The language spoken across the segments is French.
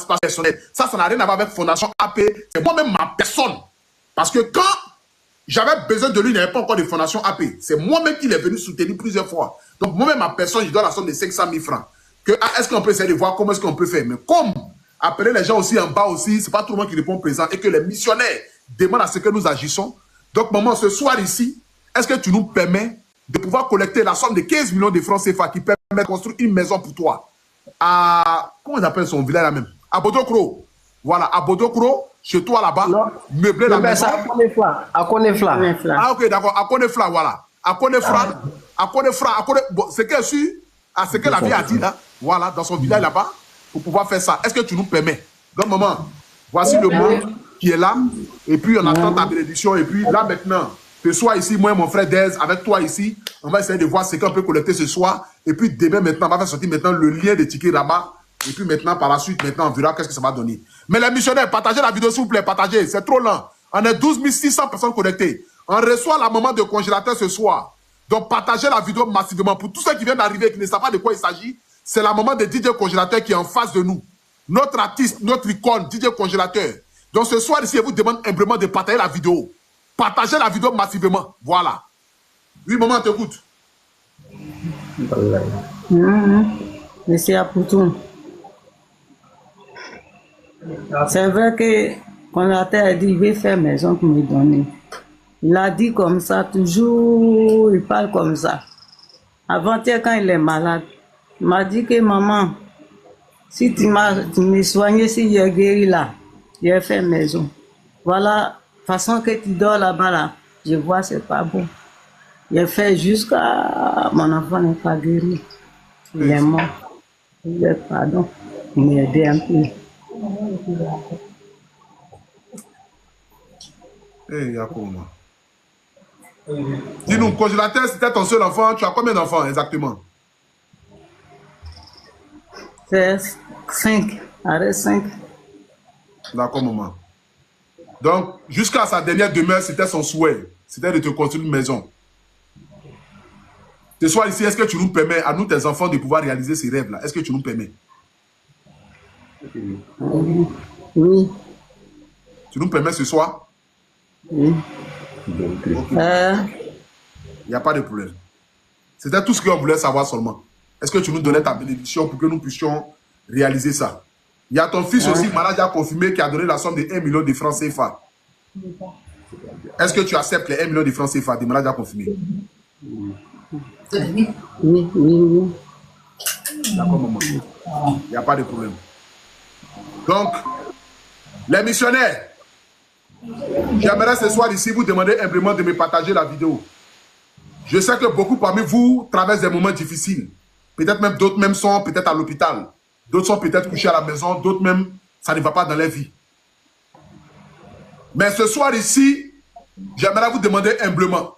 participation personnelle. Ça n'a rien à voir avec Fondation AP. C'est moi-même ma personne. Parce que quand j'avais besoin de lui, il n'y avait pas encore de Fondation AP. C'est moi-même qui l'ai venu soutenir plusieurs fois. Donc, moi-même, ma personne, je dois la somme de 500 000 francs. Est-ce qu'on peut essayer de voir comment est-ce qu'on peut faire? Mais comme appeler les gens aussi en bas aussi, c'est pas tout le monde qui répond présent et que les missionnaires demandent à ce que nous agissons. Donc, maman, ce soir ici, est-ce que tu nous permets de pouvoir collecter la somme de 15 millions de francs CFA qui permet de construire une maison pour toi à, comment on appelle son village là même? À Bodokro. Voilà, à Bodokro, chez toi là-bas, meubler la maison. À Konefla. Ah, ok, d'accord, à Konefla, voilà. À Konefla, bon, c'est que à ce que la vie a dit là, voilà, dans son village là-bas, pour pouvoir faire ça. Est-ce que tu nous permets? Donc, maman, voici le monde qui est là, et puis on attend ta bénédiction, et puis là maintenant, ce soir ici, moi et mon frère Dez, avec toi ici, on va essayer de voir ce qu'on peut collecter ce soir, et puis demain maintenant, on va faire sortir maintenant le lien de ticket là-bas, et puis maintenant, par la suite, maintenant, on verra qu'est-ce que ça va donner. Mais les missionnaires, partagez la vidéo s'il vous plaît, partagez, c'est trop lent. On est 12 600 personnes connectées. On reçoit la maman de congélateur ce soir. Donc, partagez la vidéo massivement. Pour tous ceux qui viennent d'arriver et qui ne savent pas de quoi il s'agit, c'est la maman de DJ Congélateur qui est en face de nous. Notre artiste, notre icône, DJ Congélateur. Donc, ce soir ici, je vous demande humblement de partager la vidéo. Partagez la vidéo massivement. Voilà. Oui, maman, t'écoute. Monsieur Apoutou. C'est vrai que Congélateur a dit, il veut faire maison pour me donner. Il a dit comme ça, toujours, il parle comme ça. Avant-hier, quand il est malade, il m'a dit que maman, si tu me soigné, si j'ai guéri là, j'ai fait maison. Voilà, façon que tu dors là-bas, là, je vois, c'est pas bon. J'ai fait jusqu'à mon enfant n'est pas guéri. Il est mort. Il est pardon. Il m'a aidé un peu. Yakouma. Dis-nous, Congélateur, c'était ton seul enfant. Tu as combien d'enfants exactement? C'est 5. Arrête 5. D'accord, maman. Donc, jusqu'à sa dernière demeure, c'était son souhait. C'était de te construire une maison. Ce soir ici, est-ce que tu nous permets, à nous, tes enfants, de pouvoir réaliser ces rêves-là? Est-ce que tu nous permets? Oui. Tu nous permets ce soir? Oui. Okay. Il n'y a pas de problème. C'était tout ce qu'on voulait savoir seulement. Est-ce que tu nous donnais ta bénédiction pour que nous puissions réaliser ça? Il y a ton fils aussi, Malade a confirmé, qui a donné la somme de 1 million de francs CFA. Est-ce que tu acceptes les 1 million de francs CFA de Malade a confirmé? Oui, oui, oui. D'accord, maman. Il n'y a pas de problème. Donc, les missionnaires, j'aimerais ce soir ici vous demander humblement de me partager la vidéo. Je sais que beaucoup parmi vous traversent des moments difficiles. Peut-être même d'autres même sont peut-être à l'hôpital. D'autres sont peut-être couchés à la maison. D'autres même, ça ne va pas dans leur vie. Mais ce soir ici, j'aimerais vous demander humblement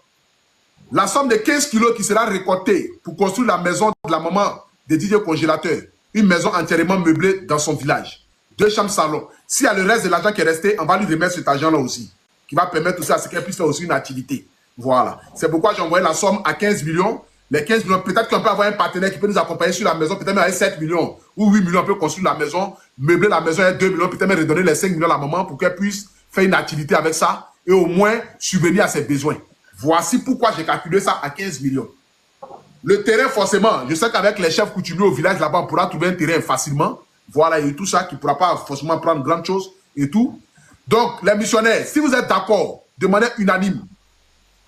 la somme de 15 kilos qui sera récoltée pour construire la maison de la maman de DJ Congélateur. Une maison entièrement meublée dans son village. 2 chambres salon. S'il y a le reste de l'argent qui est resté, on va lui remettre cet argent-là aussi. Qui va permettre aussi à ce qu'elle puisse faire aussi une activité. Voilà. C'est pourquoi j'ai envoyé la somme à 15 millions. Les 15 millions, peut-être qu'on peut avoir un partenaire qui peut nous accompagner sur la maison. Peut-être même avec 7 millions ou 8 millions, on peut construire la maison, meubler la maison avec 2 millions, peut-être même redonner les 5 millions à la maman pour qu'elle puisse faire une activité avec ça et au moins subvenir à ses besoins. Voici pourquoi j'ai calculé ça à 15 millions. Le terrain, forcément, je sais qu'avec les chefs coutumiers au village là-bas, on pourra trouver un terrain facilement. Voilà, et tout ça qui ne pourra pas forcément prendre grande chose et tout. Donc, les missionnaires, si vous êtes d'accord, de manière unanime,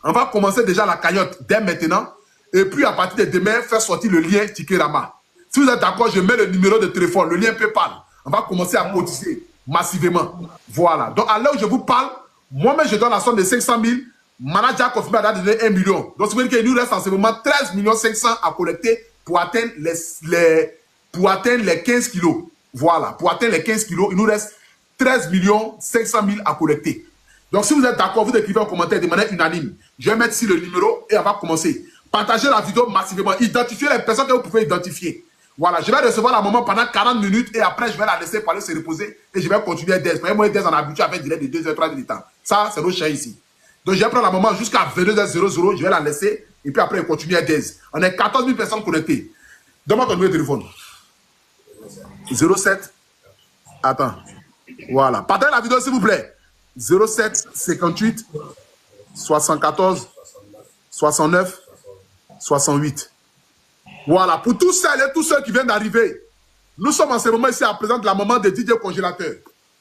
on va commencer déjà la cagnotte dès maintenant. Et puis, à partir de demain, faire sortir le lien Tikerama. Si vous êtes d'accord, je mets le numéro de téléphone, le lien PayPal. On va commencer à cotiser massivement. Voilà. Donc, à l'heure où je vous parle, moi-même, je donne la somme de 500 000. Manager a confirmé à donner 1 million. Donc, ça veut dire qu'il nous reste en ce moment 13 500 000 à collecter pour atteindre les 15 kilos. Voilà. Pour atteindre les 15 kilos, il nous reste 13 500 000 à collecter. Donc, si vous êtes d'accord, vous écrivez en commentaire de manière unanime. Je vais mettre ici le numéro et on va commencer. Partagez la vidéo massivement. Identifiez les personnes que vous pouvez identifier. Voilà. Je vais recevoir la maman pendant 40 minutes et après, je vais la laisser pour aller se reposer et je vais continuer à Dez. Moi, Dez en a habitué à faire direct de 2h, 3h de temps. Ça, c'est nos chiens ici. Donc, je vais prendre la maman jusqu'à 22h00. Je vais la laisser et puis après, on continue à Dez. On est 14 000 personnes connectées. Donne-moi ton numéro de téléphone. 07 Attends. Voilà. Partagez la vidéo, s'il vous plaît. 07 58 74 69 68. Voilà. Pour tous celles et tous ceux qui viennent d'arriver, nous sommes en ce moment ici à présent de la maman de Didier Congélateur.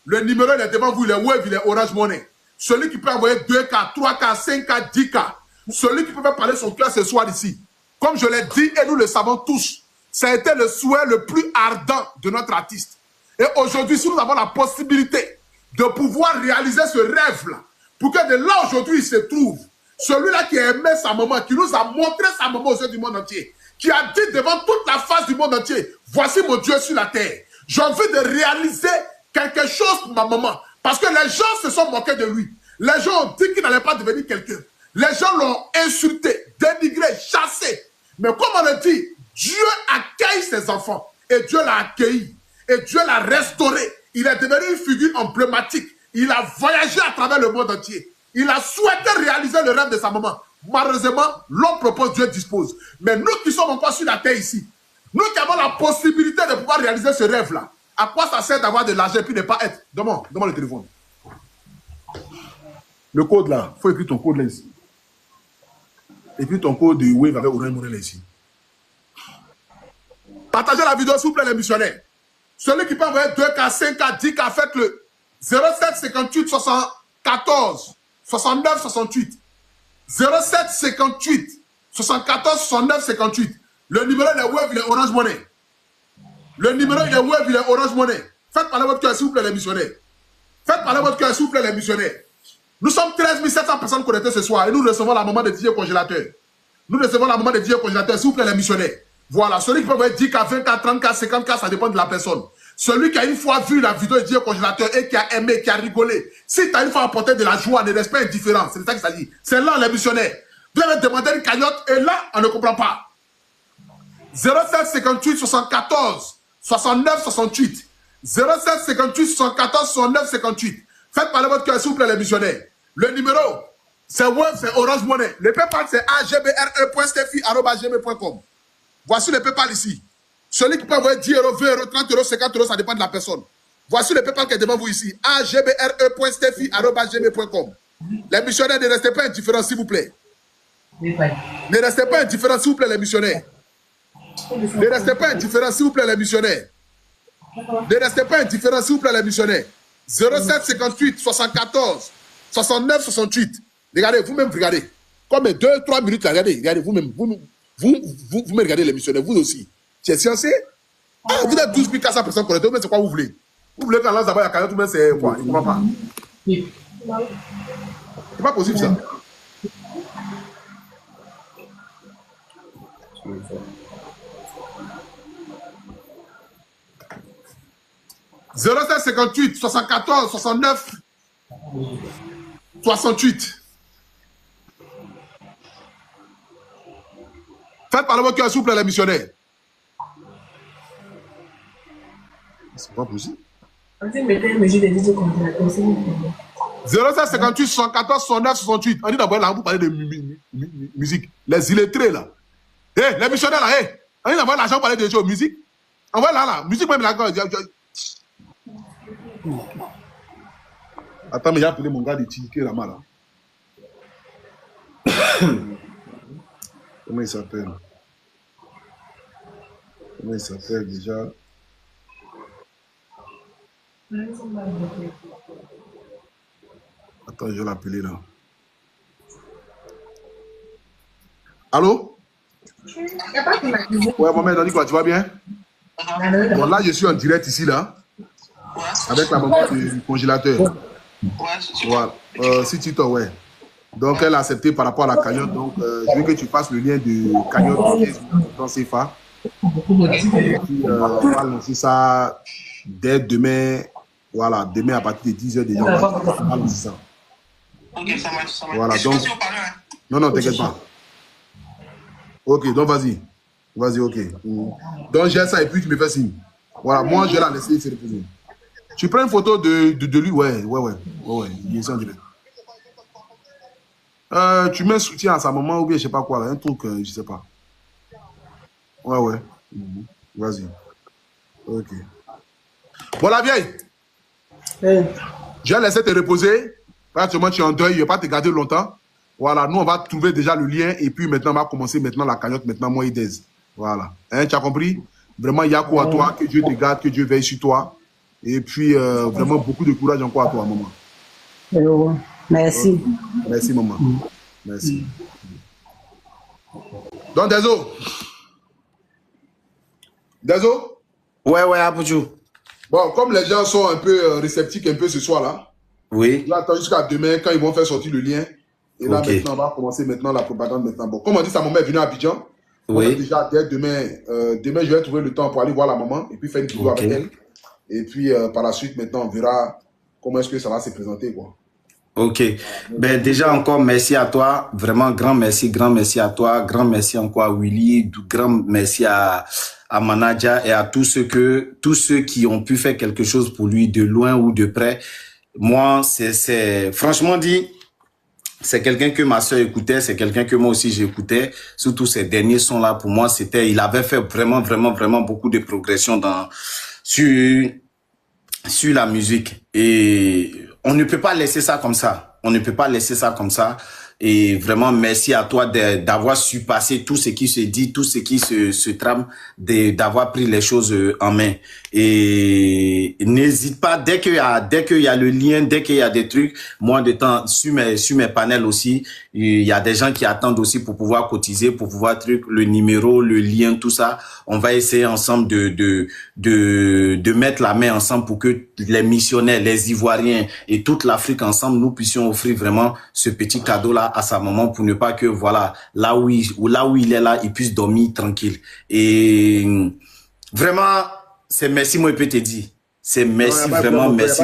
Le numéro, il est devant vous, il est Wave, il est Orange Money. Celui qui peut envoyer 2K, 3K, 5K, 10K. Celui qui peut faire parler son cœur ce soir ici. Comme je l'ai dit, et nous le savons tous, ça a été le souhait le plus ardent de notre artiste. Et aujourd'hui, si nous avons la possibilité de pouvoir réaliser ce rêve-là, pour que de là aujourd'hui il se trouve, celui-là qui a aimé sa maman, qui nous a montré sa maman aux yeux du monde entier, qui a dit devant toute la face du monde entier, voici mon Dieu sur la terre. J'ai envie de réaliser quelque chose pour ma maman. Parce que les gens se sont moqués de lui. Les gens ont dit qu'il n'allait pas devenir quelqu'un. Les gens l'ont insulté, dénigré, chassé. Mais comme on le dit, Dieu accueille ses enfants. Et Dieu l'a accueilli. Et Dieu l'a restauré. Il est devenu une figure emblématique. Il a voyagé à travers le monde entier. Il a souhaité réaliser le rêve de sa maman. Malheureusement, l'homme propose, Dieu dispose. Mais nous qui sommes encore sur la terre ici, nous qui avons la possibilité de pouvoir réaliser ce rêve-là, à quoi ça sert d'avoir de l'argent et puis de ne pas être? Demande le téléphone. Le code là, il faut écrire ton code là ici. Et puis ton code de Wave avec Orange Money là ici. Partagez la vidéo s'il vous plaît les missionnaires. Celui qui peut envoyer 2K, 5K, 10K, faites le 07 58 74 69 68. 07 58 74 69 58. Le numéro il est Wave, il est Orange Money. Le numéro il est Wave, il est Orange Money. Faites parler votre cœur s'il vous plaît les missionnaires. Faites parler votre cœur s'il vous plaît les missionnaires. Nous sommes 13 700 personnes connectées ce soir et nous recevons la maman de Didier Congélateur. Nous recevons la maman de Didier Congélateur, s'il vous plaît les missionnaires. Voilà, celui qui peut envoyer 10K, 20K, 30K, 50K, ça dépend de la personne. Celui qui a une fois vu la vidéo de Didier Congélateur et qui a aimé, qui a rigolé, si tu as une fois apporté de la joie, ne reste pas indifférent, c'est ça qu'il s'agit. C'est là les missionnaires. Vous avez demandé une cagnotte et là, on ne comprend pas. 07 58 74 69 68. 07 58 74 69 58. Faites parler votre cœur, s'il vous plaît, les missionnaires. Le numéro, c'est Wave, c'est Orange Money. Le PayPal, c'est agbre.steffi@gmail.com. Voici le PayPal ici. Celui qui peut envoyer 10 euros, 20 euros, 30 euros, 50 euros, ça dépend de la personne. Voici le PayPal qui est devant vous ici. agbre.steffi@gmail.com. Les missionnaires, ne restez pas indifférents, s'il vous plaît. Ne restez pas indifférents, s'il vous plaît, les missionnaires. Ne restez pas indifférents, s'il vous plaît, les missionnaires. Ne restez pas indifférents, s'il vous plaît, les missionnaires. 07 58 74 69 68. Regardez, vous-même, regardez. Comme 2-3 minutes, là, regardez, vous-même, vous me regardez les missionnaires, vous aussi. Tu es censé? Ah, vous êtes 12 400 personnes connectées, mais c'est quoi vous voulez? Vous voulez qu'on lance d'abord la carrière, tout le monde, c'est quoi? Je ne comprends pas. C'est pas possible, ça. « 07 58 74 69 68. Faites parler votre cœur, s'il vous plaît, les missionnaires. C'est pas possible. 07 58 74 69 68. On dit d'abord là, vous parlez de musique. Les illettrés là. Hé, les missionnaires là, hé. On dit d'abord l'argent pour parler de choses, musique. Envoie là, musique même là. Attends, mais j'ai appelé mon gars de Tiki là-bas là. Comment il s'appelle? Comment il s'appelle déjà? Attends, je vais l'appeler là. Allô? Ouais, maman, on dit quoi? Tu vas bien? Bon, là, je suis en direct ici là. Avec la maman du congélateur. Voilà. Si tu t'en, ouais. Donc, elle a accepté par rapport à la cagnotte. Donc, je veux que tu fasses le lien de cagnotte dans CFA. Et puis, on va lancer ça dès demain. Voilà, demain à partir de 10h déjà. On va lancer ça. Ok, ça marche. Voilà, donc. Non, t'inquiète pas. Ok, donc vas-y. Vas-y, ok. Donc, j'ai ça et puis tu me fais signe. Voilà, moi, je vais la laisser se reposer. Tu prends une photo de lui, ouais, il est en direct. Tu mets un soutien à sa maman ou bien je sais pas quoi, là, un truc, je sais pas. Ouais. Vas-y. Ok. Bon, la vieille, Eh, Je vais laisser te reposer. Pratiquement, tu es en deuil, je ne vais pas te garder longtemps. Voilà, nous, on va trouver déjà le lien. Et puis maintenant, on va commencer maintenant la cagnotte. Maintenant, moi et Dez. Voilà. Hein, tu as compris? Vraiment, Yako à toi. Que Dieu te garde, que Dieu veille sur toi. Et puis, vraiment, beaucoup de courage encore à toi, maman. merci. Merci, maman. Merci. Donc, Dezo. Dezo? Ouais, Aboudjou. Bon, comme les gens sont un peu réceptifs un peu ce soir-là, Oui. j'attends jusqu'à demain quand ils vont faire sortir le lien. Et là, Ok. maintenant, on va commencer maintenant la propagande. Maintenant. Bon, comme on dit, sa maman est venue à Abidjan. Oui. Déjà, dès demain, demain, je vais trouver le temps pour aller voir la maman et puis faire une vidéo Ok. avec elle. Et puis, par la suite, maintenant, on verra comment est-ce que ça va se présenter, quoi. Ok. Ben, déjà, encore merci à toi. Vraiment, grand merci à toi. Grand merci encore à Willy. Grand merci à Manaja et à tous ceux qui ont pu faire quelque chose pour lui de loin ou de près. Moi, c'est franchement dit, c'est quelqu'un que ma soeur écoutait, c'est quelqu'un que moi aussi j'écoutais. Surtout ces derniers sons là, pour moi, il avait fait vraiment beaucoup de progression sur la musique. Et on ne peut pas laisser ça comme ça. On ne peut pas laisser ça comme ça. Et vraiment, merci à toi d'avoir su passer tout ce qui se dit, tout ce qui se trame, d'avoir pris les choses en main. Et n'hésite pas, dès qu'il y a le lien, dès qu'il y a des trucs, moi, de temps, sur mes panels aussi, il y a des gens qui attendent aussi pour pouvoir cotiser, pour pouvoir le numéro, le lien, tout ça. On va essayer ensemble de mettre la main ensemble pour que les missionnaires, les Ivoiriens et toute l'Afrique ensemble, nous puissions offrir vraiment ce petit cadeau-là à sa maman pour ne pas que, voilà, là où il est là, il puisse dormir tranquille. Et vraiment, c'est merci, moi, je peux te dire. C'est merci, vraiment, merci.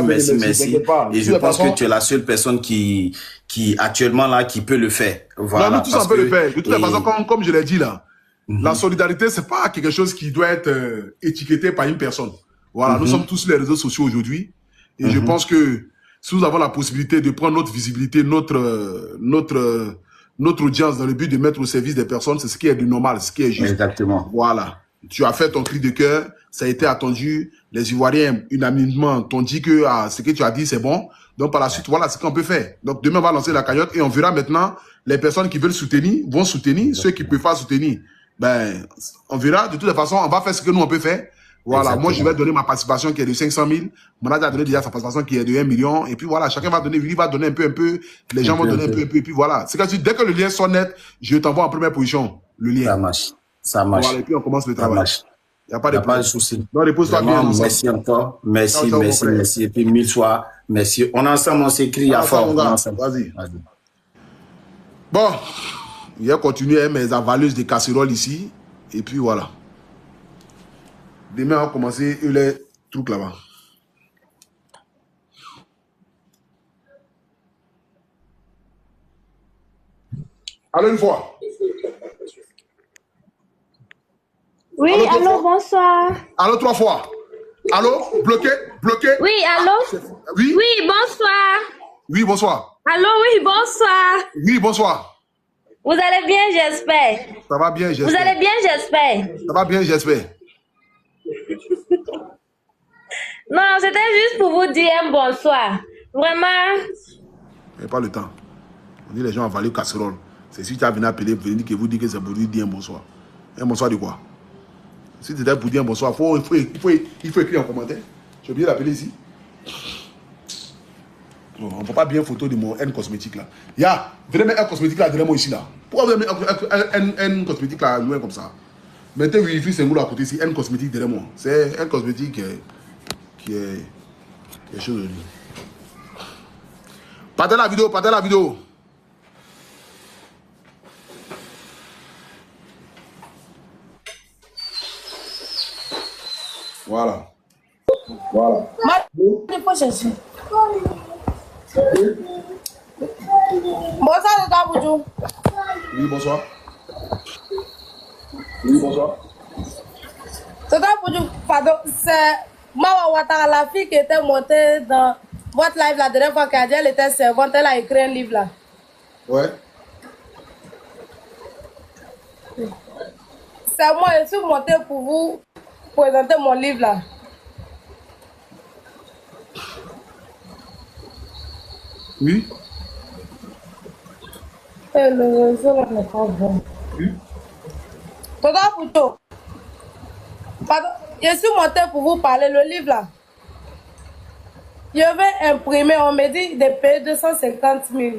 Et je pense que tu es la seule personne qui actuellement là, qui peut le faire. Voilà. Non, nous tous, on peut le faire. De toute façon, comme je l'ai dit là, la solidarité, c'est pas quelque chose qui doit être étiqueté par une personne. Voilà, nous sommes tous sur les réseaux sociaux aujourd'hui. Et je pense que si nous avons la possibilité de prendre notre visibilité, notre audience dans le but de mettre au service des personnes, c'est ce qui est du normal, ce qui est juste. Exactement. Voilà. Tu as fait ton cri de cœur, ça a été attendu. Les Ivoiriens, unanimement, t'ont dit que ce que tu as dit, c'est bon. Donc, par la suite, voilà ce qu'on peut faire. Donc, demain, on va lancer la cagnotte et on verra maintenant les personnes qui veulent soutenir, vont soutenir. Ceux qui ne peuvent pas soutenir, ben, on verra. De toute façon, on va faire ce que nous, on peut faire. Voilà. Exactement. Moi, je vais donner ma participation qui est de 500 000. Mon a donné déjà sa participation qui est de 1 million. Et puis, voilà, chacun va donner, Willy va donner un peu. Les gens vont donner un peu. Et puis, voilà. C'est que dès que le lien soit net, je t'envoie en première position, le lien. Ça marche. Ça marche. Voilà, et puis, on commence le travail. Il n'y a pas de souci. Non, repose-toi bien. Merci encore. Merci. Et puis, 1000 fois, merci. On est ensemble, on s'écrit à fort. Vas-y. Bon, il a continué mes avaleuses de casseroles ici. Et puis voilà. Demain, on va commencer les trucs là-bas. Allô, une fois. Oui, allô, bonsoir. Allô, 3 fois. Allô, bloqué. Oui, allô. Oui. Oui, bonsoir. Oui, bonsoir. Allô, oui, bonsoir. Oui, bonsoir. Vous allez bien, j'espère. Ça va bien, j'espère. Vous allez bien, j'espère. Ça va bien, j'espère. Non, c'était juste pour vous dire un bonsoir. Vraiment. Il n'y a pas le temps. On dit les gens avalent casserole. C'est si tu as venu appeler, vous venez que vous dites que c'est pour dire un bonsoir. Un bonsoir de quoi? Si tu es pour dire un bonsoir, il faut écrire en commentaire. J'ai oublié d'appeler ici. On ne voit pas bien photo de mon N cosmétique là. Venez mettre un cosmétique là derrière moi ici là. Pourquoi vous avez mis un cosmétique là loin comme ça? Mettez Wi-Fi Sengoulou à côté ici, N cosmétique derrière moi. C'est un cosmétique qui est quelque chose de lui. Partez la vidéo. Voilà. Il faut chercher. Bonsoir, Tata Boudjou. Oui, bonsoir. Tata Boudjou, pardon, c'est Mawa Ouattara, la fille qui était montée dans votre live la dernière fois qu'elle était servante, elle a écrit un livre là. Ouais. C'est moi, je suis montée pour vous présenter mon livre là. Oui. Et le réseau là n'est pas bon. Oui. Tonton Pouto. Pardon, je suis monté pour vous parler. Le livre là. Je vais imprimer. On me dit de payer 250 000.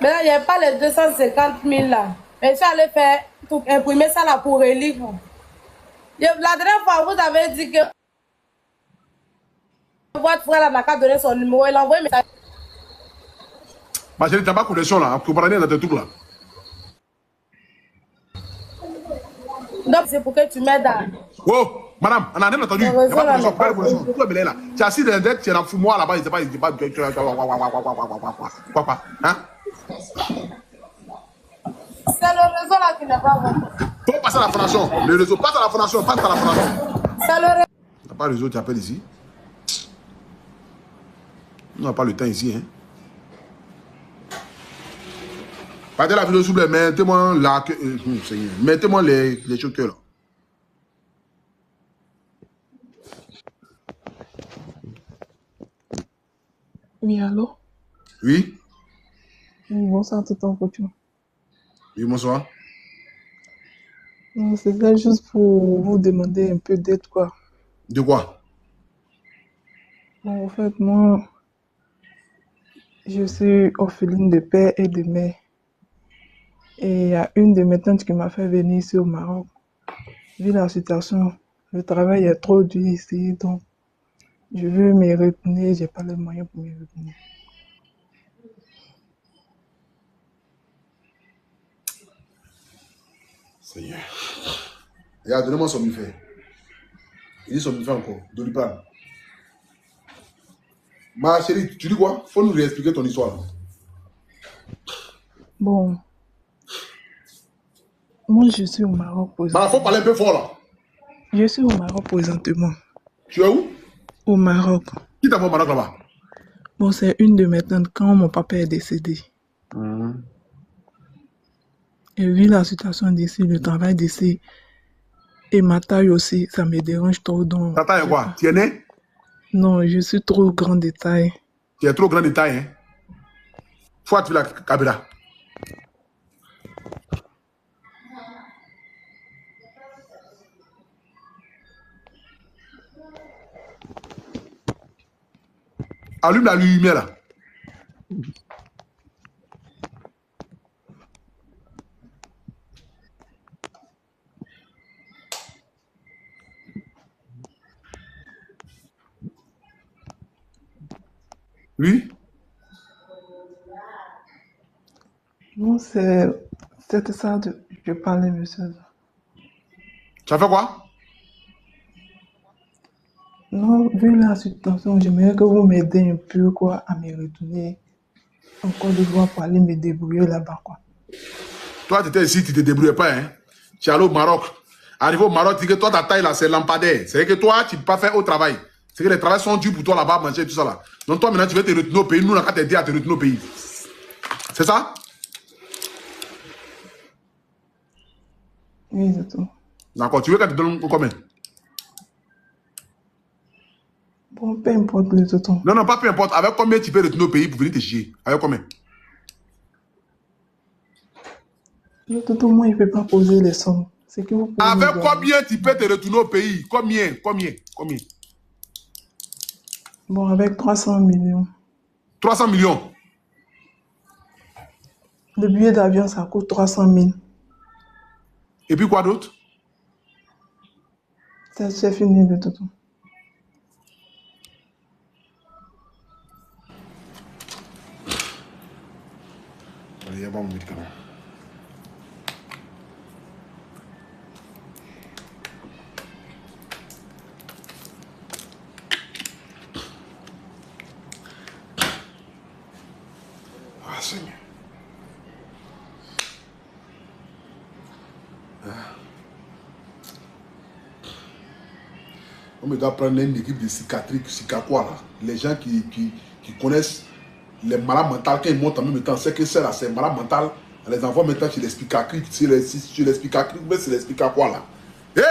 Maintenant, il n'y a pas les 250 000 là. Mais je suis allé faire pour imprimer ça là pour relire. La dernière fois, vous avez dit que votre frère n'a qu'à donner son numéro. Il a envoyé un message. Ma chérie, tu n'as pas connexion là. Tu parles dans tes trucs là. Donc, c'est pour que tu m'aides à. Oh, madame, on a rien entendu. Il n'y a pas de connexion. Pas de connexion. Pourquoi elle est là? Tu es assis dans la dette, tu es dans le fumoir là-bas. Il ne sait pas. Il ne sait pas. Hein? C'est le réseau là qui n'est pas bon. Faut passer à la fondation. Le réseau, passe à la fondation. Passe à la fondation. C'est le réseau. Tu n'as pas de réseau, tu appelles ici. On n'a pas le temps ici. Hein. Partez la vidéo s'il vous plaît. Mettez-moi là. Mettez-moi les chokers là. Oui, allô? Oui. Oui, bonsoir, tout en voiture. Oui, bonsoir. Non, c'était juste pour vous demander un peu d'aide, quoi. De quoi? Bon, en fait, moi, je suis orpheline de père et de mère. Et il y a une de mes tantes qui m'a fait venir ici au Maroc. Vu la situation, le travail est trop dur ici, donc je veux me retourner, j'ai pas les moyens pour me retourner. Seigneur. Regarde, donnez-moi son buffet. Il dit son buffet encore. Dolipan. Ma chérie, tu dis quoi? Faut nous réexpliquer ton histoire. Bon, moi je suis au Maroc Ma, faut présentement. parler un peu fort là. Je suis au Maroc présentement. Tu es où? Au Maroc. Qui t'a fait au Maroc là-bas? Bon, c'est une de mes tantes quand mon papa est décédé. Et vu la situation d'ici, le travail d'ici, et ma taille aussi, ça me dérange trop. Donc, Ta taille est quoi? Tu es né? non, je suis trop grande de taille. Tu es trop grand de taille. Hein? Faut tu la Kabila. Allume la lumière là. Oui? Non, c'était ça, je parlais, monsieur. Tu as fait quoi? Non, vu la situation, j'aimerais que vous m'aidez un peu, quoi, à me retourner en Côte d'Ivoire pour aller me débrouiller là-bas, quoi. Toi, tu étais ici, tu ne te débrouillais pas. Hein? Tu es allé au Maroc. Arrivé au Maroc, tu dis que toi, ta taille là, c'est lampadaire. C'est que toi, tu ne peux pas faire au travail. C'est que les travails sont durs pour toi là-bas, manger tout ça là. Donc toi, maintenant, tu veux te retourner au pays. Nous, on a qu'à t'aider à te retourner au pays. C'est ça? Oui, c'est tout. D'accord. Tu veux qu'elle te donne combien? Bon, peu importe le tout. Non, non, pas peu importe. Avec combien tu peux retourner au pays pour venir te chier? Avec combien? Le tout, moi, il ne peut pas poser les sommes. C'est que vous pouvez me Avec donner. combien tu peux te retourner au pays? Combien? Bon, avec 300 millions. 300 millions. Le billet d'avion, ça coûte 300 000. Et puis quoi d'autre? C'est fini de tout. Il y a pas mon médicament. Ah, Seigneur. On me doit prendre une équipe de psychiatrie, là. Les gens qui connaissent les malades mentaux, quand ils montent en même temps, c'est que c'est là, c'est malade mental. Les enfants maintenant, tu les psychiatrie, c'est les psychiatrie, mais c'est les psychiatrie là. Eh!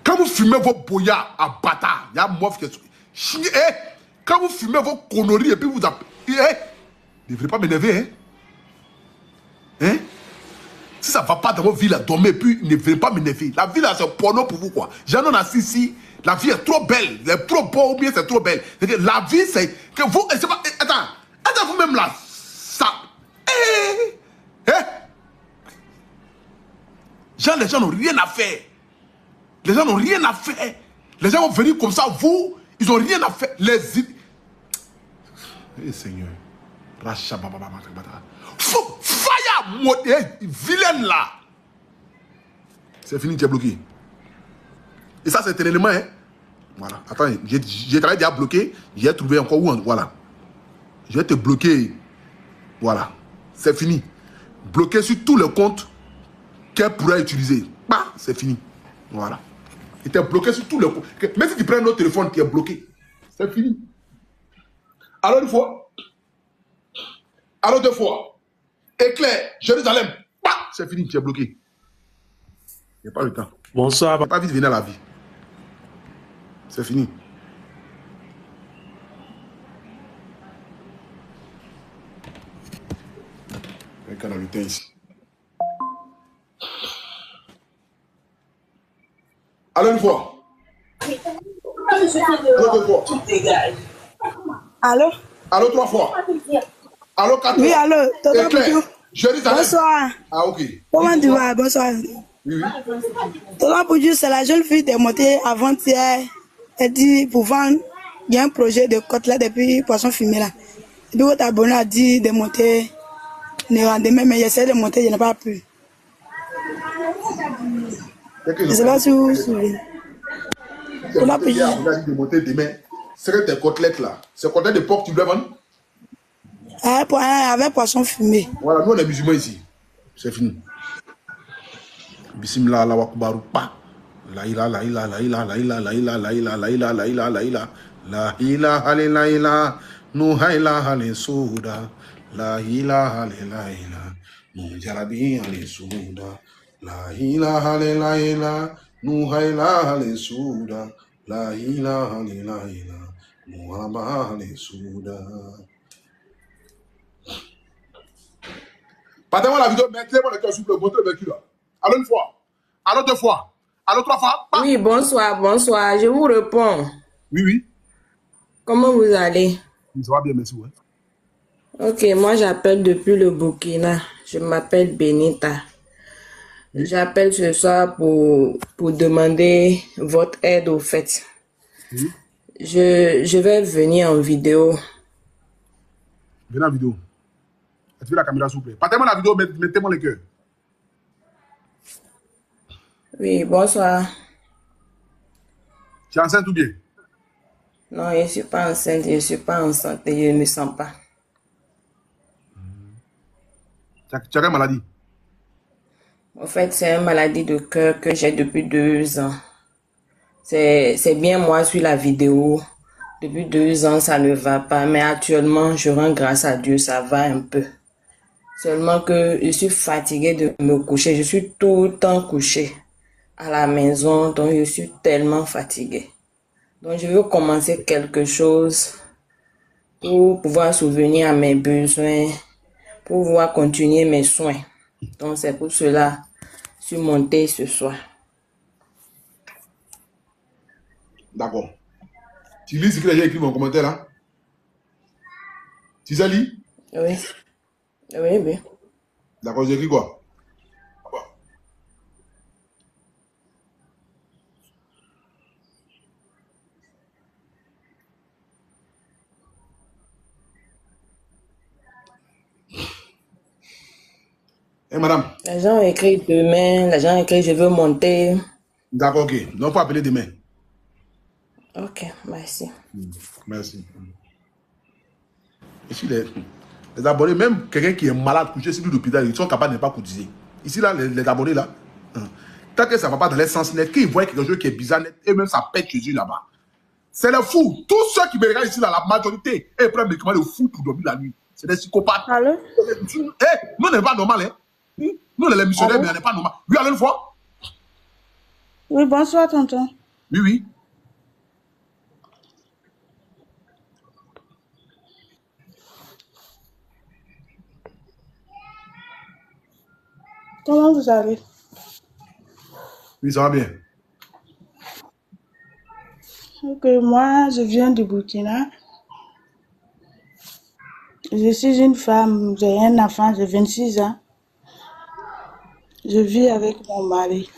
Quand vous fumez vos boyards à bâtard, il y a mof qui est. Eh! Quand vous fumez vos conneries et puis vous appelez. Ne devez pas m'énerver, hein? Hein? Si ça ne va pas dans votre vie, là, dormez, puis ne venez pas m'énerver. La vie, là, c'est porno pour vous, quoi. J'en ai assis ici. La vie est trop belle. Elle est trop beau ou bien c'est trop belle. C'est que la vie, c'est que vous. C'est pas, attends, vous-même là. Ça. Genre, les gens n'ont rien à faire. Les gens n'ont rien à faire. Les gens vont venir comme ça, vous, ils n'ont rien à faire. Seigneur. Fire, vilaine là. C'est fini, tu es bloqué. Et ça, c'est un élément, hein. Voilà. Attends, j'ai travaillé déjà bloqué. J'ai trouvé encore où, voilà. Je vais te bloquer. Voilà. C'est fini. Bloqué sur tous les comptes qu'elle pourrait utiliser. Bah, c'est fini. Voilà. Il était bloqué sur tous les comptes. Même si tu prends un autre téléphone qui est bloqué, c'est fini. Alors une fois. Alors deux fois. Éclair, Jérusalem. Bah, c'est fini, tu es bloqué. Il n'y a pas le temps. Bonsoir. Il n'y a pas vite venir à la vie. C'est fini. Quelqu'un a le temps ici. Alors une fois. Alors deux fois. Allô? Allô trois fois. Allô quatre fois. Oui, allô. Éclair, Jérusalem. Bonsoir. Ah, ok. Comment tu vas? Bonsoir. Oui, oui. Tonton Poudjou, c'est la jeune fille qui est montée avant-hier. Elle dit pour vendre, il y a un projet de côtelette depuis poisson fumé là. Et puis votre abonné a dit de monter le lendemain, mais j'essaie de monter, je n'ai pas pu. Je ne sais pas si vous vous souvenez. Tonton Poudjou. On a dit de monter demain. C'est tes côtelettes là. C'est côtelettes de porc que tu dois vendre? Avec poisson fumé. Voilà, nous on est musulmans ici. C'est fini. Bismillah, Allah Akbar, pa. La ilaha, la ilaha, la ilaha, la ilaha, la ilaha, la ilaha, la ilaha, la ilaha, la ilaha, la ilaha, la ilaha, nu ilaha, le suda, la ilaha, la ilaha, nu jarabi, le suda, la ilaha, la ilaha, nu ilaha, le suda, la ilaha, la ilaha, nu haba, le suda. Partez-moi la vidéo, mettez-moi le cœur sur le moteur de véhicule là. Allô une fois. Allô deux fois. Allô trois fois. Pas. Oui, bonsoir, bonsoir. Je vous réponds. Oui, oui. Comment vous allez? Ça va bien, merci. Ouais. Ok, moi j'appelle depuis le Burkina. Je m'appelle Benita. Oui. J'appelle ce soir pour demander votre aide au fait. Oui. Je vais venir en vidéo. Venez en vidéo. Activez la caméra s'il vous plaît. Partez-moi la vidéo, mettez-moi le cœur. Oui, bonsoir. Tu es enceinte ou bien? Non, je ne suis pas enceinte, je ne suis pas enceinte et je ne me sens pas. Tu as quelle maladie? En fait, c'est une maladie de cœur que j'ai depuis 2 ans. C'est bien moi sur la vidéo. Depuis 2 ans, ça ne va pas. Mais actuellement, je rends grâce à Dieu, ça va un peu. Seulement que je suis fatiguée de me coucher. Je suis tout le temps couchée à la maison. Donc, je suis tellement fatiguée. Donc, je veux commencer quelque chose pour pouvoir souvenir à mes besoins, pour pouvoir continuer mes soins. Donc, c'est pour cela que je suis montée ce soir. D'accord. Tu lis ce que j'ai écrit dans mon commentaire là? Tu sais lire? Oui. Oui, oui. D'accord, j'ai écrit quoi? Eh, madame? Les gens ont écrit demain, les gens ont écrit je veux monter. D'accord, ok. Donc, il faut appeler demain. Ok, merci. Merci. Ici, les abonnés, même quelqu'un qui est malade, couché sur l'hôpital, ils sont capables de ne pas cotiser. Ici, là, les abonnés, là, tant que ça ne va pas dans les sens net, qu'ils voient quelque chose qui est bizarre net, et même ça pète Jésus là-bas. C'est le fou. Tous ceux qui me regardent ici, là, la majorité, ils prennent des médicaments de fou pour dormir la nuit. C'est des psychopathes. Allô? Nous, on n'est pas normal, hein. Nous, on est les missionnaires, mais on n'est pas normal. Oui, allô, une fois? Oui, bonsoir, tonton. Oui, oui. Comment vous allez? Oui, ça va bien. Ok, moi, je viens du Burkina. Je suis une femme, j'ai un enfant de 26 ans. Je vis avec mon mari.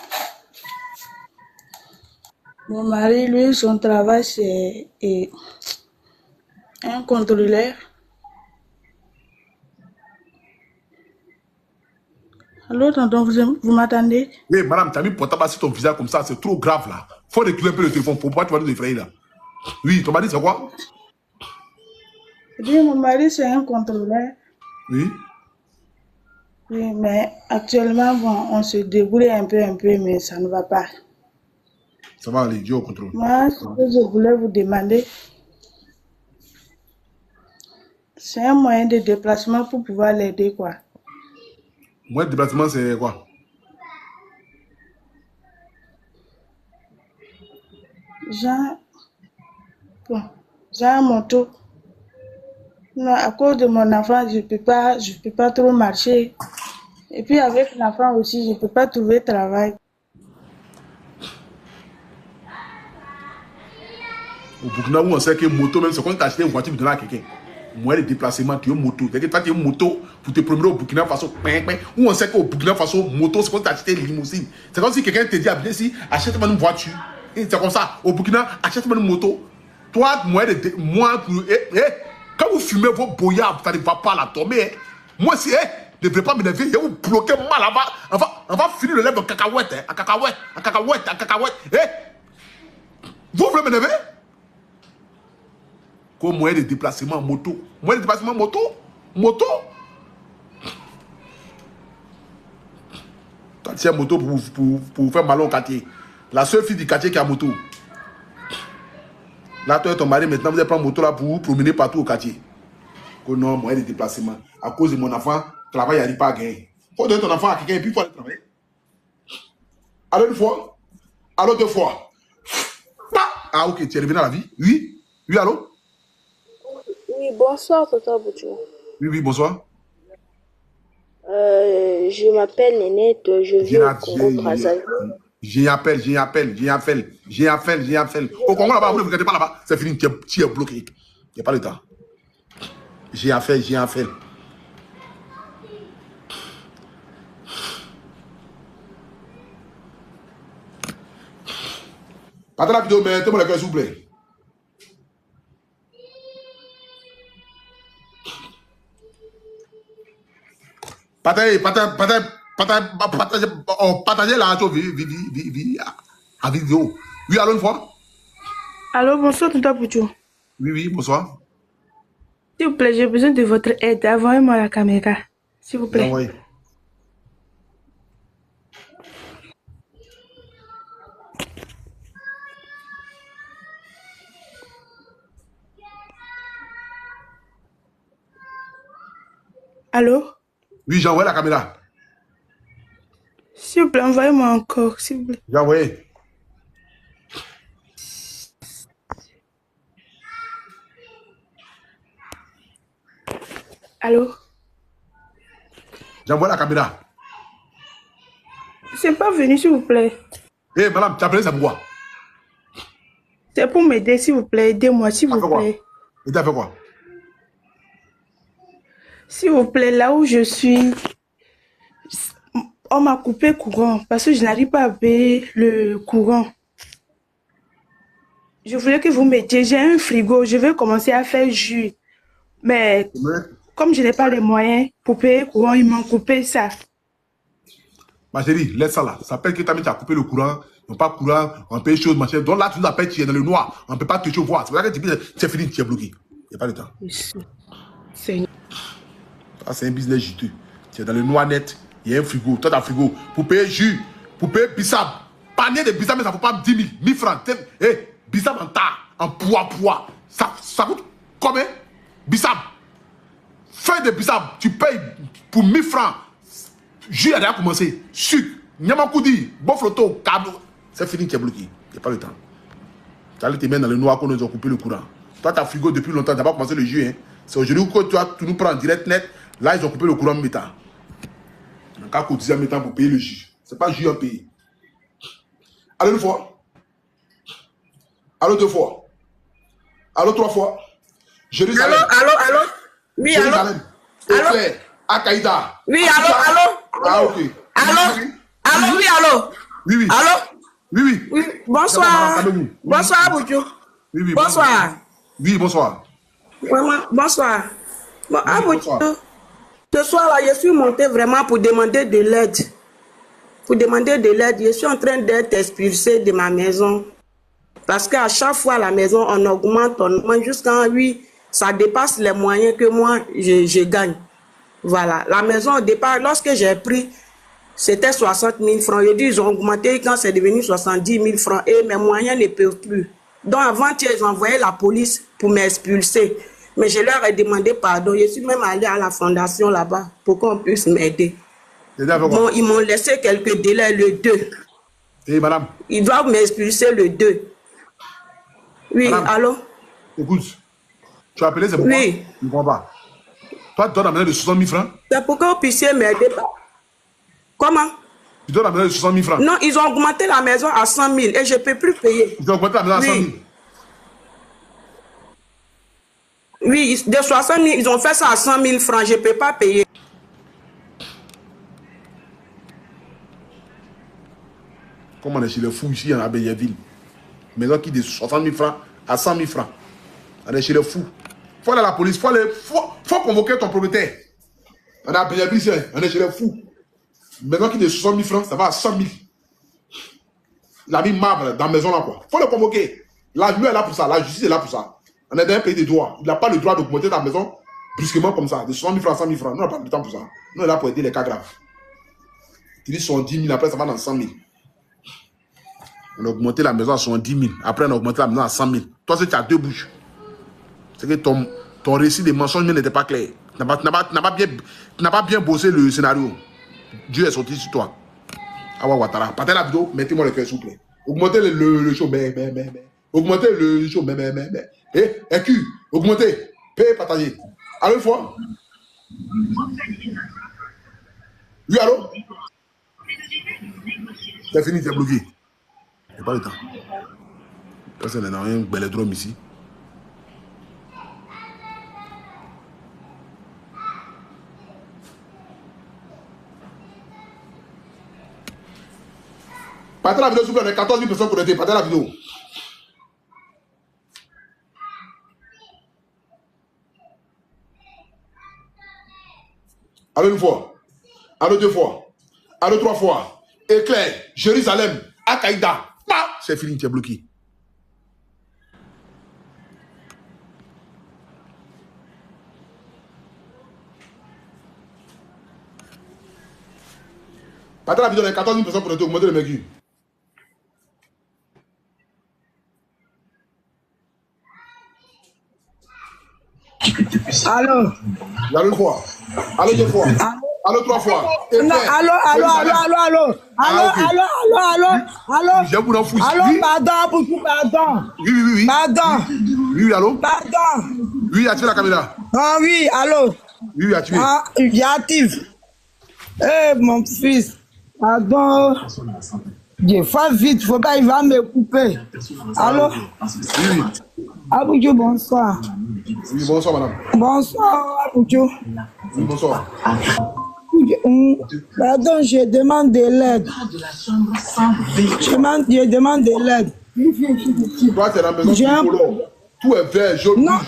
Mon mari, lui, son travail, c'est un contrôleur. Allô, tonton, vous m'attendez? Oui, madame, tu as mis portable sur ton visage comme ça, c'est trop grave là. Faut récupérer un peu le téléphone. Pourquoi tu vas nous effrayer là? Oui, ton mari, c'est quoi? Je dis, mon mari, c'est un contrôleur. Oui. Oui, mais actuellement, bon, on se débrouille un peu, mais ça ne va pas. Ça va aller, Dieu au contrôle. Moi, ce que je voulais vous demander, c'est un moyen de déplacement pour pouvoir l'aider, quoi. Moyen de déplacement, c'est quoi? Genre, bon, genre moto. Non, à cause de mon enfant, je peux pas trop marcher. Et puis avec l'enfant aussi, je peux pas trouver travail. Au Burkina, où on sait que moto, même c'est quand tu as acheté une voiture, tu donnes à quelqu'un. Moyen de déplacement, tu as une moto. C'est que toi, tu as une moto pour te promener au Burkina Faso. Où on sait qu'au Burkina Faso, moto, c'est quand tu as acheté une limousine. C'est comme si quelqu'un te dit, ah, bien si, achète-moi une voiture. Et c'est comme ça. Au Burkina, achète-moi une moto. Toi, moyen de. Moi, pour. Quand vous fumez vos boyards, ça ne va pas la tomber. Moi, si, ne devez pas m'énerver, je vais vous bloquer mal. On va finir le lèvre en cacahuète. En cacahuète. Vous voulez m'énerver? Comme moyen de déplacement moto. Moyen de déplacement moto. Quand tu as moto pour faire mal au quartier. La seule fille du quartier qui a moto. Là, toi et ton mari, maintenant, vous allez prendre moto là pour vous promener partout au quartier. Que non, moyen de déplacement. À cause de mon enfant, travail n'arrive pas à gagner. Il faut donner ton enfant à quelqu'un et puis il faut aller travailler. Alors une fois. Alors deux fois. Ah, ok, tu es revenu à la vie? Oui? Oui, allô? Oui, bonsoir, Tonton Bouchou. Oui, bonsoir. Je m'appelle Nénette, je vis au Congo-Brazzaville. J'y appelle. Au Congo, là-bas, vous ne vous regardez pas là-bas. C'est fini, tu es bloqué. Il n'y a pas le temps. J'y appelle. Partez la vidéo, mettez-moi le cœur, s'il vous plaît. Partagez la vidéo. Oui, allô, une fois. Allô, bonsoir, Tonton Bouchou. Oui, bonsoir. S'il vous plaît, j'ai besoin de votre aide. Envoyez-moi la caméra, s'il vous plaît. Oui. Allô? Oui, j'ai envoyé la caméra. S'il vous plaît, envoyez-moi encore, s'il vous plaît. J'ai envoyé. Allô? J'ai envoyé la caméra. C'est pas venu, s'il vous plaît. Madame, tu as appelé ça pourquoi? C'est pour m'aider, s'il vous plaît. Aidez-moi, s'il vous plaît. Et tu as fait quoi? S'il vous plaît, là où je suis, on m'a coupé le courant parce que je n'arrive pas à payer le courant. Je voulais que vous m'aidiez. J'ai un frigo, je vais commencer à faire jus. Mais comme je n'ai pas les moyens pour payer le courant, ils m'ont coupé ça. Ma chérie, laisse ça là. Ça s'appelle que tu as coupé le courant. On pas courant, on paye chose, machin. Donc là, tu nous appelles, tu es dans le noir. On ne peut pas te voir. C'est pour ça que tu dis, c'est fini, tu es bloqué. Il n'y a pas de temps. C'est un business juteux. Tu es dans le noir net. Il y a un frigo. Toi, tu as un frigo. Pour payer jus, pour payer bissap. Panier de bissap, mais ça ne vaut pas 10 000, 1000 francs. Bissap en tas, en poids. Ça coûte combien? Bissap. Feuille de bissap, tu payes pour 1000 francs. Jus a déjà commencé. Sucre, Nyamakoudi, Bofloto, câble. C'est fini, tu es bloqué. Il n'y a pas le temps. Tu allais te mettre dans le noir qu'on nous a coupé le courant. Toi, tu as frigo depuis longtemps. Tu n'as pas commencé le jus. Hein. C'est aujourd'hui que tu nous prends en direct net. Là, ils ont coupé le courant métal. qu'à cotiser en même temps pour payer le juge. C'est pas le juge à payer. Allô une fois. Allô deux fois. Allô trois fois. Jérusalem. Allô. Oui, Jérusalem. allô. Al-Qaïda. Oui, allô. Ah, ok. Allô, oui, allô. Oui. Allô. Oui. Bonsoir. Bonsoir, Aboucho. Oui. Bonsoir. Oui, bonsoir. Vraiment, bonsoir. Bon, Aboucho, ce soir-là, je suis monté vraiment pour demander de l'aide. Je suis en train d'être expulsé de ma maison. Parce qu'à chaque fois, la maison, on augmente jusqu'à ça dépasse les moyens que moi, je gagne. Voilà. La maison, au départ, lorsque j'ai pris, c'était 60 000 francs. Je dis, ils ont augmenté quand c'est devenu 70 000 francs. Et mes moyens ne peuvent plus. Donc, avant-hier, ils ont envoyé la police pour m'expulser. Mais je leur ai demandé pardon. Je suis même allé à la fondation là-bas pour qu'on puisse m'aider. Bon, ils m'ont laissé quelques délais le 2. Et madame? Ils doivent m'expulser le 2. Oui, madame, allô? Écoute, tu as appelé, c'est pourquoi? Oui. Je ne comprends pas. Toi, tu donnes la monnaie de 60 000 francs? C'est pour que vous puissiez m'aider. Comment? Tu donnes la monnaie de 60 000 francs? Non, ils ont augmenté la maison à 100 000 et je ne peux plus payer. Ils ont augmenté la maison à 100 000? Oui, de 60 000, ils ont fait ça à 100 000 francs. Je ne peux pas payer. Comme on est chez les fous ici, en Abéyéville. Maison qui de 60 000 francs à 100 000 francs. On est chez les fous. Il faut aller à la police, faut convoquer ton propriétaire. On est à Abéyéville, on est chez les fous. Maison qui de 60 000 francs, ça va à 100 000. Il a mis marbre dans la maison là, quoi. Il faut le convoquer. La loi est là pour ça, la justice est là pour ça. On est dans un pays de droit. Il n'a pas le droit d'augmenter ta maison brusquement comme ça, de 60 000 francs à 100 000 francs. Nous, on n'a pas le temps pour ça. Nous, on est là pour aider les cas graves. Tu dis 70 000, après ça va dans 100 000. On a augmenté la maison à 70 000. Après, on a augmenté la maison à 100 000. Toi, c'est que tu as deux bouches. C'est que ton récit de mensonges n'était pas clair. Tu n'as pas bien bossé le scénario. Dieu est sorti sur toi. Awa Ouattara. Partez la vidéo, mettez-moi le cœur, s'il vous plaît. Augmentez le show. Augmentez le show. Et EQ, augmentez. Paye, partagez. Allô, une fois. Oui, allô? C'est fini, c'est bloqué. Il n'y a pas le temps. Personne n'a un bellédrome ici. Partez la vidéo, s'il vous plaît. On a 14 000 personnes connectées. Partez la vidéo. Allô une fois. Allô deux fois. Allô trois fois. Éclair. Jérusalem. Al-Qaïda. C'est fini, tu es bloqué. Partez la vidéo, on a 14 000 personnes pour augmenter le mercure. Allô? Allô une fois. Allô deux fois. Allô trois fois. Non, allô. Je vous en fous. Allô, pardon. Oui. Pardon. Oui, allô. Pardon. Oui, active la caméra. Ah oui, allô. Oui, active. Ah, j'active. Eh, mon fils. Pardon. Je fais vite, faut pas, il va me couper. Allô? Oui. Aboucho, bonsoir. Oui, bonsoir, madame. Bonsoir, Aboucho. Oui, bonsoir. Pardon, je demande de l'aide. Je demande de l'aide. Toi, tu es dans la maison, tout est vert, jaune. Non.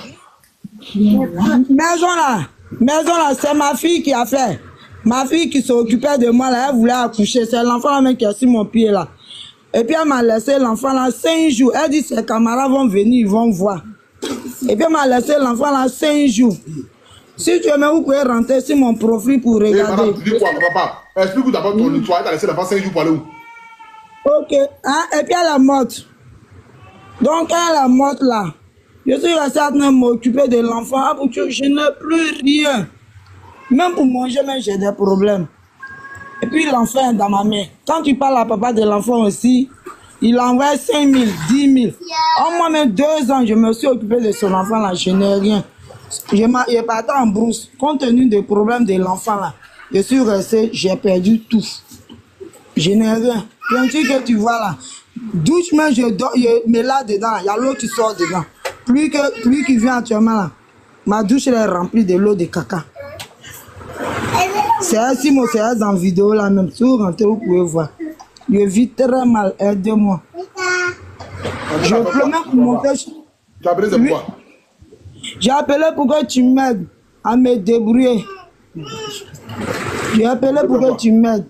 Maison là, c'est ma fille qui a fait. Ma fille qui s'occupait de moi là, elle voulait accoucher. C'est l'enfant là même qui a sur mon pied là. Et puis elle m'a laissé l'enfant là 5 jours. Elle dit ses camarades vont venir, ils vont voir. Et puis elle m'a laissé l'enfant là 5 jours. Si tu veux, vous pouvez rentrer sur mon profil pour regarder. Madame, tu dis quoi, papa? Explique-nous d'abord ton histoire. Tu as laissé l'enfant 5 jours pour aller où? Ok. Hein? Et puis elle est morte. Donc elle est morte là. Je suis resté en train de m'occuper de l'enfant. Je n'ai plus rien. Même pour manger, même j'ai des problèmes. Et puis l'enfant est dans ma main. Quand tu parles à papa de l'enfant aussi, il envoie 5 000, 10 000. En moi-même 2 ans, je me suis occupé de son enfant là, je n'ai rien. Je partais en brousse, compte tenu des problèmes de l'enfant là. Je suis resté, j'ai perdu tout. Je n'ai rien. Peinture que tu vois là. Douche, mais je me lave dedans. Il y a l'eau qui sort dedans. Pluie qui vient actuellement là. Ma douche elle est remplie de l'eau de caca. C'est ainsi, moi, c'est dans la vidéo là même. Si vous rentrez, vous pouvez voir. Je vis très mal, aidez-moi. Je pleure même pour monter. Tu as appelé c'est pourquoi? J'ai appelé pour que tu m'aides à me débrouiller. J'ai appelé pour que tu m'aides.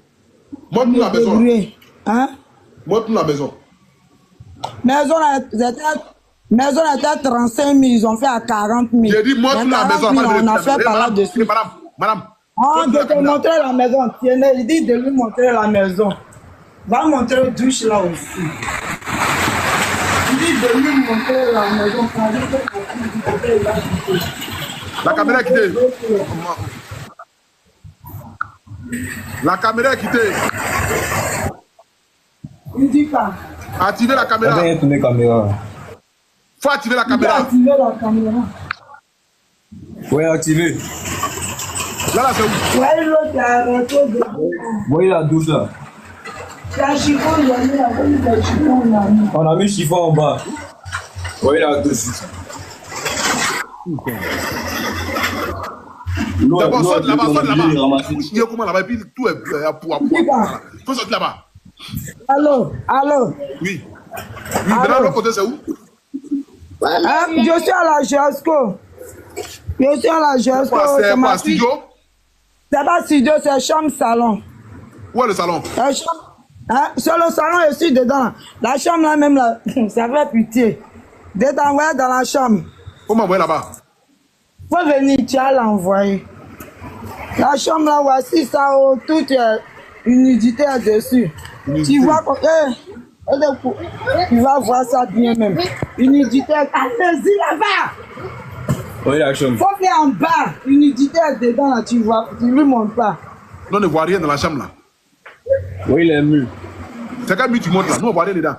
Montre-nous la maison. Hein? Montre-nous la maison. Maison était 35 000, ils ont fait à 40 000. J'ai dit montre-nous la maison. On a fait par là-dessus. Madame. Oh, de te montrer la maison. Tiens, il dit de lui montrer la maison. Va montrer la douche là aussi. Il dit de lui montrer la maison. La caméra est quittée. La caméra est quittée. Il dit pas. Activez la caméra. Faut activer la caméra. Activer la caméra. Oui, activer. Là, c'est où? Ouais, l'autre est arrêté. Oui, la douche là. La chiffon, il y a mis la chiffon là. On a mis chiffon en bas. Oui, la douche. D'abord, saute là-bas, saute là-bas. Il y a comment là-bas, et puis tout est pour. Faut sortir là-bas. Allô? Oui. Maintenant, l'autre côté, c'est où? Je suis à la Gesco. C'est quoi, studio? C'est pas studio, c'est chambre-salon. Où est le salon? C'est le salon, je suis dedans. La chambre là même, là, ça fait pitié. Dedans, ouais, dans la chambre. Comment envoyer là-bas? Faut venir, tu as l'envoyer. La chambre là, voici ça, toute humidité dessus. Tu vois, tu vas voir ça bien même. Humidité, allez-y là-bas. Oui, la chambre. Faut faire en bas, humidité dedans là, tu vois, tu lui montres pas. Non, on ne voit rien dans la chambre là. Oui, les murs. C'est quel mur tu montes là? Nous on voit rien dedans.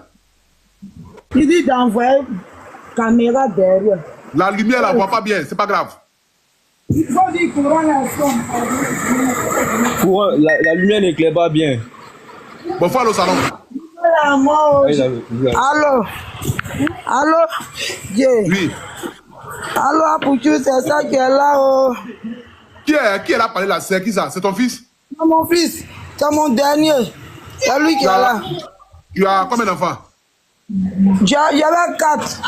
Il dit d'envoyer caméra derrière. La lumière là, on voit pas bien, c'est pas grave. Il faut dire courant la chambre. Courant, la lumière n'éclaire pas bien. Bon, faut aller au salon. Allô? Yeah. Oui. Allô, Apouchou, c'est ça qui est là. Oh. Qui est là parlé là? C'est qui ça? C'est ton fils? C'est mon fils. C'est mon dernier. C'est lui qui est là. Tu as combien d'enfants? J'avais 4.